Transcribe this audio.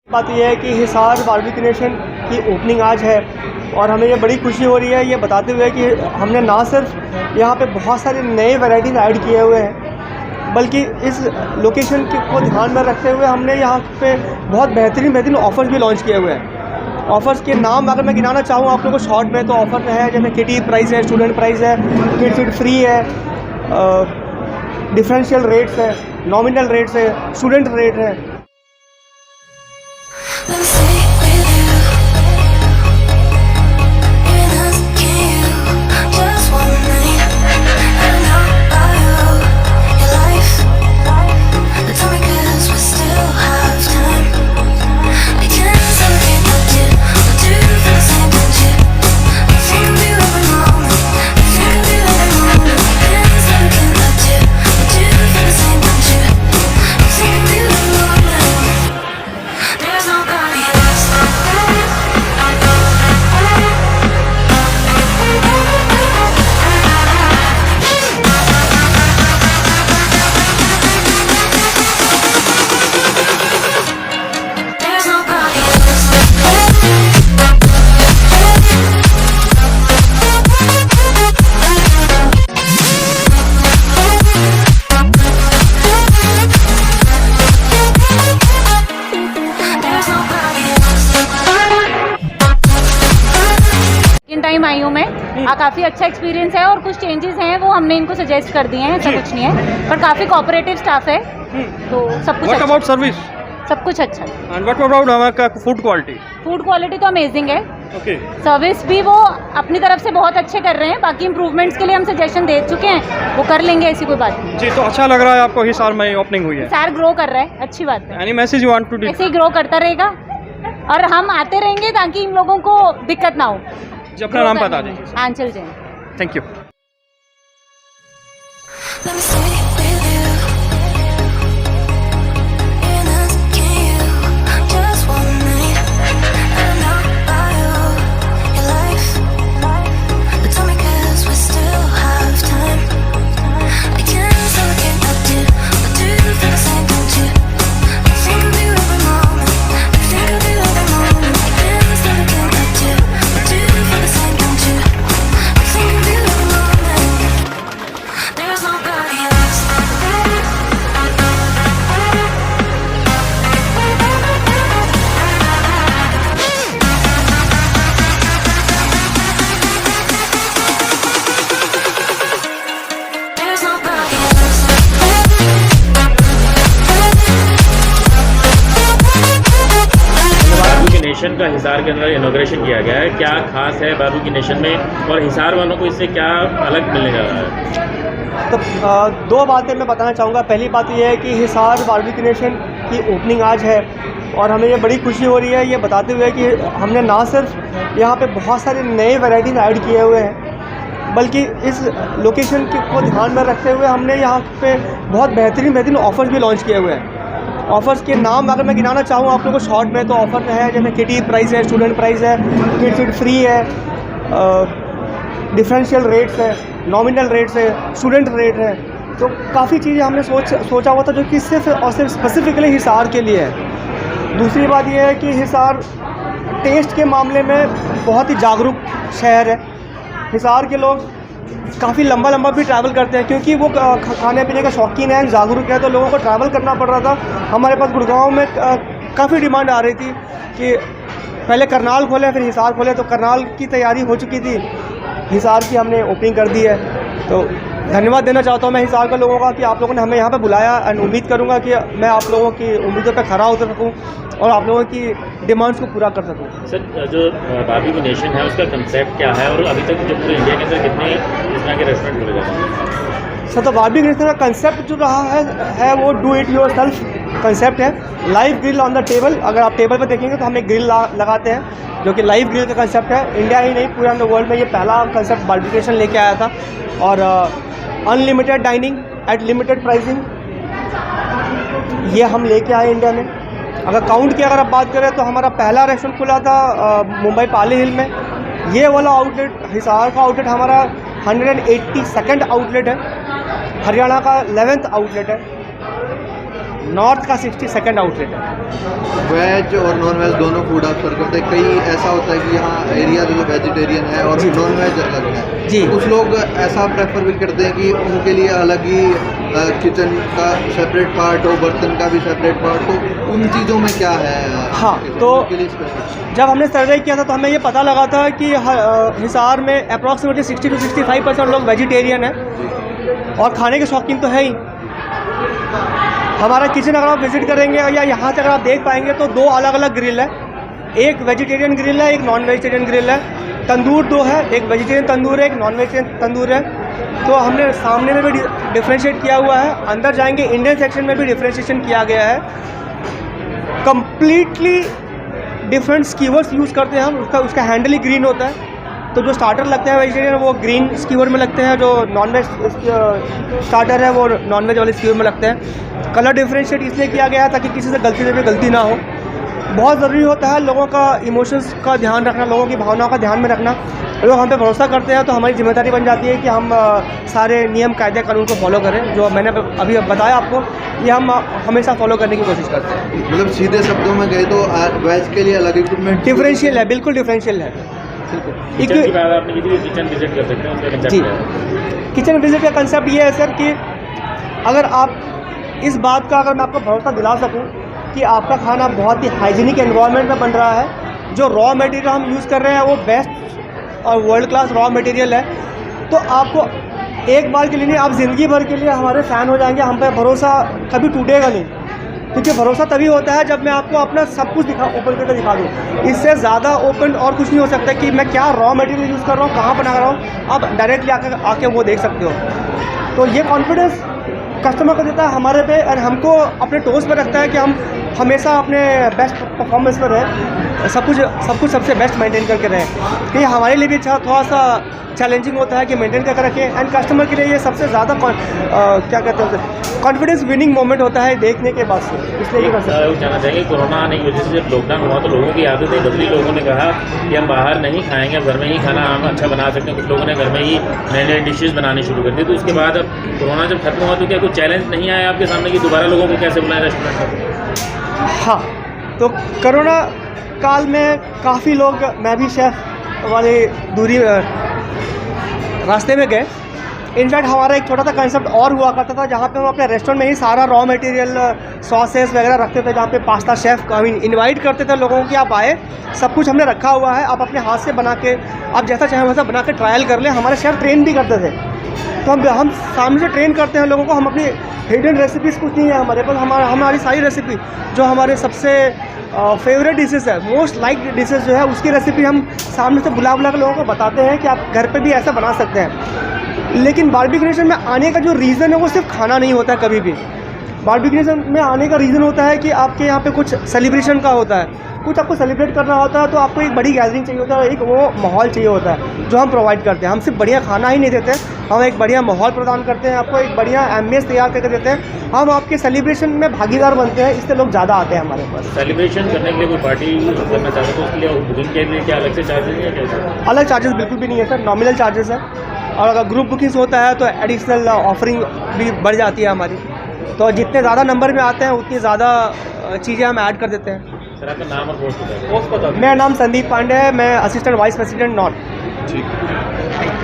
बात यह है कि हिसार बारबेक्यू नेशन की ओपनिंग आज है और हमें ये बड़ी खुशी हो रही है ये बताते हुए कि हमने ना सिर्फ यहाँ पे बहुत सारे नए वैराइटीज़ ऐड किए हुए हैं, बल्कि इस लोकेशन को ध्यान में रखते हुए हमने यहाँ पे बहुत बेहतरीन ऑफ़र्स भी लॉन्च किए हुए हैं। ऑफ़र्स के नाम अगर मैं गिनाना चाहूँ आप लोगों को शॉर्ट में, तो ऑफ़र है जैसे किटी प्राइस है, स्टूडेंट प्राइस है, किड सीट फ्री है, डिफरेंशियल रेट्स है, नॉमिनल रेट्स है, स्टूडेंट रेट है। टाइम आई हूँ मैं, काफ़ी अच्छा एक्सपीरियंस है और कुछ चेंजेस हैं वो हमने इनको सजेस्ट कर दिए हैं, ऐसा कुछ नहीं है, पर काफ़ी कोऑपरेटिव स्टाफ है, तो सब कुछ। What about service? सब कुछ अच्छा है। And what about हमारा फूड क्वालिटी? फूड क्वालिटी तो अमेजिंग है। ओके। सर्विस भी वो अपनी तरफ से बहुत अच्छे कर रहे हैं, बाकी इंप्रूवमेंट्स के लिए हम सजेशन दे चुके हैं, वो कर लेंगे, ऐसी कोई बात नहीं। जी, तो अच्छा लग रहा है आपको हिसार में ओपनिंग हुई है? हिसार ग्रो कर रहा है, अच्छी बात है। Any message you want to ऐसे ही ग्रो करता रहेगा और हम आते रहेंगे ताकि इन लोगों को दिक्कत ना हो। जी, अपना नाम बता दीजिए। Aanchal Jain. Thank you. Nation का हिसार के अंदर इनॉग्रेशन किया गया है, क्या खास है बारबेक्यू नेशन में और हिसार वालों को इससे क्या अलग मिलने जा रहा है? तो दो बातें मैं बताना चाहूँगा। पहली बात यह है कि हिसार बारबेक्यू नेशन की ओपनिंग आज है और हमें ये बड़ी खुशी हो रही है ये बताते हुए कि हमने ना सिर्फ यहाँ पे बहुत सारे नए वैराइटीज़ ऐड किए हुए हैं, बल्कि इस लोकेशन को ध्यान में रखते हुए हमने यहाँ पे बहुत बेहतरीन ऑफ़र्स भी लॉन्च किए हुए हैं। ऑफ़र्स के नाम अगर मैं गिनाना चाहूँ आप लोगों को शॉर्ट में, तो ऑफ़र है जैसे किटी प्राइस है, स्टूडेंट प्राइस है, किड सीट फ्री है, डिफरेंशियल रेट्स है, नॉमिनल रेट्स है, स्टूडेंट रेट है। तो काफ़ी चीज़ें हमने सोचा हुआ था जो कि सिर्फ और सिर्फ स्पेसिफिकली हिसार के लिए है। दूसरी बात यह है कि हिसार टेस्ट के मामले में बहुत ही जागरूक शहर है। हिसार के लोग काफ़ी लंबा भी ट्रैवल करते हैं क्योंकि वो खाने पीने का शौकीन है, जागरूक है, तो लोगों को ट्रैवल करना पड़ रहा था। हमारे पास गुड़गांव में काफ़ी डिमांड आ रही थी कि पहले करनाल खोले फिर हिसार खोले, तो करनाल की तैयारी हो चुकी थी, हिसार की हमने ओपनिंग कर दी है। तो धन्यवाद देना चाहता हूँ मैं हिसार के लोगों का कि आप लोगों ने हमें यहाँ पे बुलाया, एंड उम्मीद करूँगा कि मैं आप लोगों की उम्मीदों पे खरा उतर सकूँ और आप लोगों की डिमांड्स को पूरा कर सकूँ। सर, जो बारबेक्यू नेशन है उसका कंसेप्ट क्या है और अभी तक जो पूरे इंडिया के अंदर कितने इस तरह के रेस्टोरेंट खुले जाते हैं? सर, तो बारबेक्यू नेशन का कंसेप्ट जो रहा है वो do it yourself concept है। Live grill on the table, अगर आप टेबल पर देखेंगे तो हम एक ग्रिल लगाते हैं जो कि लाइव ग्रिल का कंसेप्ट है। इंडिया ही नहीं पूरे द वर्ल्ड में ये पहला कंसेप्ट बारबेक्यू नेशन लेके आया था। और unlimited dining at limited pricing ये हम लेके आए इंडिया में। अगर काउंट की अगर आप बात करें तो हमारा पहला रेस्टोरेंट खुला था मुंबई पाली हिल में। ये वाला आउटलेट, हिसार का आउटलेट हमारा 182nd आउटलेट है, हरियाणा का 11th आउटलेट है। नॉर्थ का 62nd आउटलेट है। वेज और नॉन वेज दोनों फूड आप सर्व करते हैं। कई ऐसा होता है कि यहाँ एरिया जो वेजिटेरियन है और जी। नॉन वेज अलग है। जी। कुछ लोग ऐसा प्रेफर भी करते हैं कि उनके लिए अलग ही किचन का सेपरेट पार्ट हो, बर्तन का भी सेपरेट पार्ट हो। उन चीज़ों में क्या है? हाँ, तो उनके लिए स्पेशल। जब हमने सर्वे किया था तो हमें ये पता लगा था कि हिसार में अप्रॉक्सीमेटली 60 to 65% लोग वेजिटेरियन हैं और खाने के शौकीन तो है ही। हमारा किचन अगर आप विज़िट करेंगे या यहाँ से अगर आप देख पाएंगे तो 2 अलग अलग ग्रिल है, एक वेजिटेरियन ग्रिल है, एक नॉन वेजिटेरियन ग्रिल है। तंदूर 2 है, एक वेजिटेरियन तंदूर है, एक नॉन वेजिटेरियन तंदूर है। तो हमने सामने में भी डिफ्रेंशिएट किया हुआ है, अंदर जाएंगे इंडियन सेक्शन में भी डिफ्रेंशिएशन किया गया है। कम्प्लीटली डिफरेंट स्कीवर्स यूज़ करते हैं हम, उसका हैंडल ही ग्रीन होता है। तो जो स्टार्टर लगते हैं वेजिटेरियन वो ग्रीन स्कीवर में लगते हैं, जो नॉन वेज स्टार्टर है वो नॉन वेज वाले स्कीवर में लगते हैं। कलर डिफरेंशिएट इसलिए किया गया है ताकि किसी से गलती ना हो। बहुत ज़रूरी होता है लोगों का इमोशंस का ध्यान रखना, लोगों की भावनाओं का ध्यान में रखना। लोग हम पे भरोसा करते हैं तो हमारी जिम्मेदारी बन जाती है कि हम सारे नियम कायदे कानून को फॉलो करें। जो मैंने अभी बताया आपको, ये हम हमेशा फॉलो करने की कोशिश करते हैं। मतलब सीधे शब्दों में कहे तो वेज के लिए अलग इक्विपमेंट डिफरेंशियल है, बिल्कुल डिफरेंशियल है। किचन की बात आपने की थी, किचन विजिट कर सकते हैं, उसका कंसेप्ट जी। क्या है? किचन विजिट का कंसेप्ट ये है सर कि अगर आप इस बात का अगर मैं आपको भरोसा दिला सकूं कि आपका खाना बहुत ही हाइजीनिक एनवायरनमेंट में बन रहा है, जो रॉ मटेरियल हम यूज़ कर रहे हैं वो बेस्ट और वर्ल्ड क्लास रॉ मटेरियल है, तो आपको एक बार के लिए नहीं, आप ज़िंदगी भर के लिए हमारे फ़ैन हो जाएंगे। हम पे भरोसा कभी टूटेगा नहीं, क्योंकि भरोसा तभी होता है जब मैं आपको अपना सब कुछ ओपन करके दिखा दूँ। इससे ज़्यादा ओपन और कुछ नहीं हो सकता कि मैं क्या रॉ मटेरियल यूज़ कर रहा हूँ, कहाँ बना रहा हूँ। आप डायरेक्टली आके वो देख सकते हो। तो ये कॉन्फिडेंस कस्टमर को देता है हमारे पे और हमको अपने टोस पर रखता है कि हम हमेशा अपने बेस्ट परफॉर्मेंस पर रहें, सब कुछ सबसे बेस्ट मेंटेन करके रहें। ये हमारे लिए भी थोड़ा सा चैलेंजिंग होता है कि मेंटेन करके रखें, एंड कस्टमर के लिए ये सबसे ज़्यादा क्या कहते हैं कॉन्फिडेंस विनिंग मोमेंट होता है देखने के बाद से। इसलिए ये कर सकते हैं। जानना चाहेंगे, कोरोना आने की वजह से जब लॉकडाउन हुआ तो लोगों की आदतें बदली। लोगों ने कहा कि हम बाहर नहीं खाएंगे, अब घर में ही खाना हम अच्छा बना सकते हैं। कुछ लोगों ने घर में ही नए नए डिशेज़ बनानी शुरू कर दी। तो उसके बाद अब कोरोना जब खत्म हुआ तो क्या कोई चैलेंज नहीं आया आपके सामने कि दोबारा लोगों को कैसे बुलाएं रेस्टोरेंट में? हाँ, तो कोरोना काल में काफ़ी लोग, मैं भी शेफ़ वाली दूरी रास्ते में गए। इनफैक्ट हमारा एक छोटा सा कंसेप्ट और हुआ करता था जहाँ पे हम अपने रेस्टोरेंट में ही सारा रॉ मटेरियल सॉसेस वगैरह रखते थे, जहाँ पे पास्ता शेफ़ इनवाइट करते थे लोगों की, आप आए, सब कुछ हमने रखा हुआ है, आप अपने हाथ से बना के आप जैसा चाहें वैसा बना के ट्रायल कर लें। हमारे शेफ़ ट्रेन भी करते थे, तो हम सामने से ट्रेन करते हैं लोगों को। हम अपनी हिडन रेसिपीज़ कुछ नहीं है हमारे पास, हमारी सारी रेसिपी जो हमारे सबसे फेवरेट डिशेज़ है, मोस्ट लाइक डिशेज़ जो है, उसकी रेसिपी हम सामने से बुला के लोगों को बताते हैं कि आप घर पे भी ऐसा बना सकते हैं। लेकिन बारबेक्यू नेशन में आने का जो रीज़न है वो सिर्फ खाना नहीं होता है। कभी भी बारबेक्यू नेशन में आने का रीज़न होता है कि आपके यहाँ पे कुछ सेलिब्रेशन का होता है, कुछ आपको सेलिब्रेट करना होता है, तो आपको एक बड़ी गैदरिंग चाहिए होता है, एक वो माहौल चाहिए होता है जो हम प्रोवाइड करते हैं। हम सिर्फ बढ़िया खाना ही नहीं देते, हम एक बढ़िया माहौल प्रदान करते हैं, आपको एक बढ़िया एम्बियंस तैयार करके देते हैं। हम आपके सेलिब्रेशन में भागीदार बनते हैं, इससे लोग ज़्यादा आते हैं हमारे पास। सेलिब्रेशन करने के लिए कोई पार्टी करना चाहते तो उसके लिए बुकिंग के लिए क्या अलग से चार्जेस है क्या? अलग चार्जेस बिल्कुल भी नहीं है सर, नॉमिनल चार्जेस है। और अगर ग्रुप बुकिंग्स होता है तो एडिशनल ऑफरिंग भी बढ़ जाती है हमारी। तो जितने ज़्यादा नंबर में आते हैं उतनी ज़्यादा चीज़ें हम ऐड कर देते हैं। सर आपका नाम और पोस्ट बता। मेरा नाम संदीप पांडे है, मैं असिस्टेंट वाइस प्रेसिडेंट नॉर्थ। ठीक है।